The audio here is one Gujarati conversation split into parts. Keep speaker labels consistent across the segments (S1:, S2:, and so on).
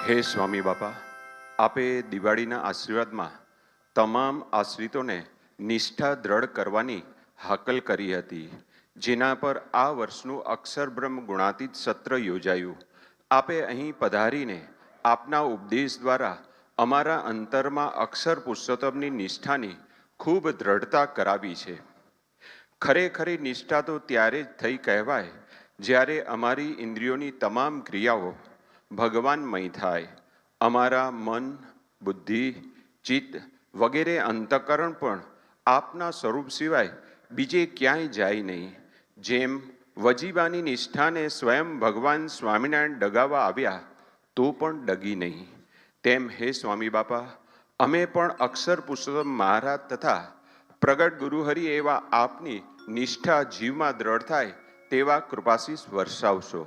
S1: હે સ્વામી બાપા, આપે દિવાળીના આશીર્વાદમાં તમામ આશ્રિતોને નિષ્ઠા દ્રઢ કરવાની હાકલ કરી હતી, જેના પર આ વર્ષનું અક્ષરબ્રહ્મ ગુણાતીત સત્ર યોજાયું. આપે અહીં પધારીને આપના ઉપદેશ દ્વારા અમારા અંતરમાં અક્ષર પુરુષોત્તમની નિષ્ઠાની ખૂબ દ્રઢતા કરાવી છે. ખરેખરી નિષ્ઠા તો ત્યારે જ થઈ કહેવાય જ્યારે અમારી ઇન્દ્રિયોની તમામ ક્રિયાઓ ભગવાનમય થાય. અમારા મન, બુદ્ધિ, ચિત્ત વગેરે અંતઃકરણ પણ આપના સ્વરૂપ સિવાય બીજે ક્યાંય જાય નહીં. જેમ વજીબાની નિષ્ઠાને સ્વયં ભગવાન સ્વામિનારાયણ ડગાવવા આવ્યા તો પણ ડગી નહીં, તેમ હે સ્વામી બાપા, અમે પણ અક્ષર પુરુષોત્તમ મહારાજ તથા પ્રગટ ગુરુહરિ એવા આપની નિષ્ઠા જીવમાં દ્રઢ થાય તેવા કૃપાશીષ વર્ષાવશો.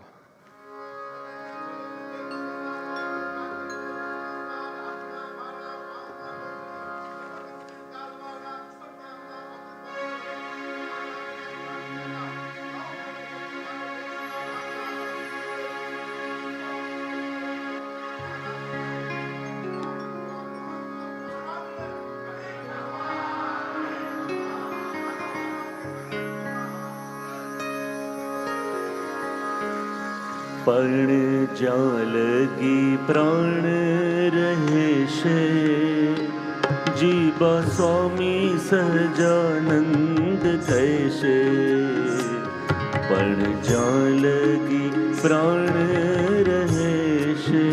S2: पण जालगी प्राण रहेशे, जीवा स्वामी सहजानंद कैसे. पण जालगी प्राण रहेशे,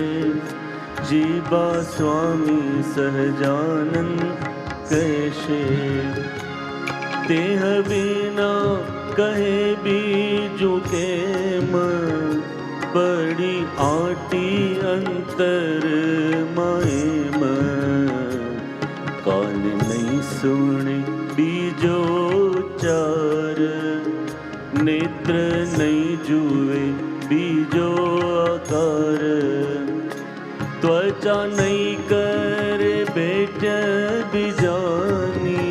S2: जीवा स्वामी सहजानंद कैसे. तेह बिना कहे बीजू केम, बड़ी आटी अंतर मायम. कान नहीं सुने बीजो चार, नेत्र नहीं जुए बीजो आकार. त्वचा नहीं करे बेट बीजानी,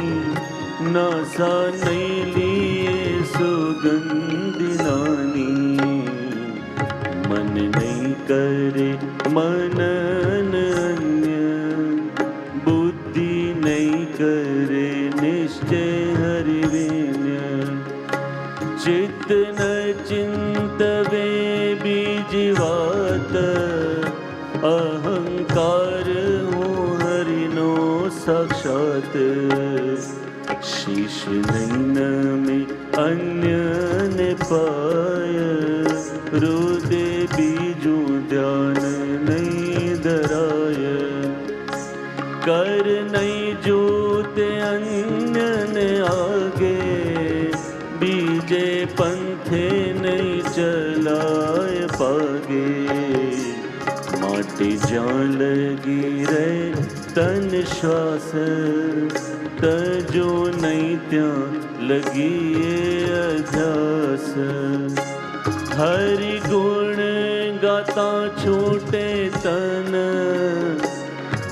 S2: नासा नहीं लिए सुगंधि नानी. मन नहीं करे मनन अन्य, बुद्धि नहीं करे निश्चय हरिविन्य. चित्त न चिंतवे बीजवात, अहंकार हूँ हरिनो साक्षात. शीश नैन में अन्य ने पाय, हृदय बीजू ध्यान नहीं धराय. कर नहीं जोते अन्य ने आगे, बीजे पंथे नहीं चलाय पागे. माटी जालगी रे तन श्वास, तजो नहीं त्या लगी अध्यास. हरि गुण गाता छोटे तन,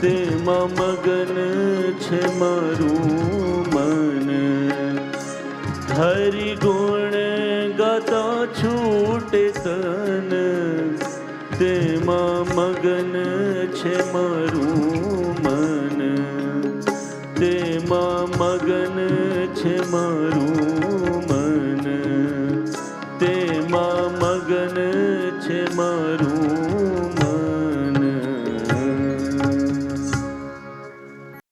S2: तेमा मगन छे मारू मन. हरि गुण गाता छूटे तन, तेमा मगन छे मारू मन. तेमा मगन छे मारू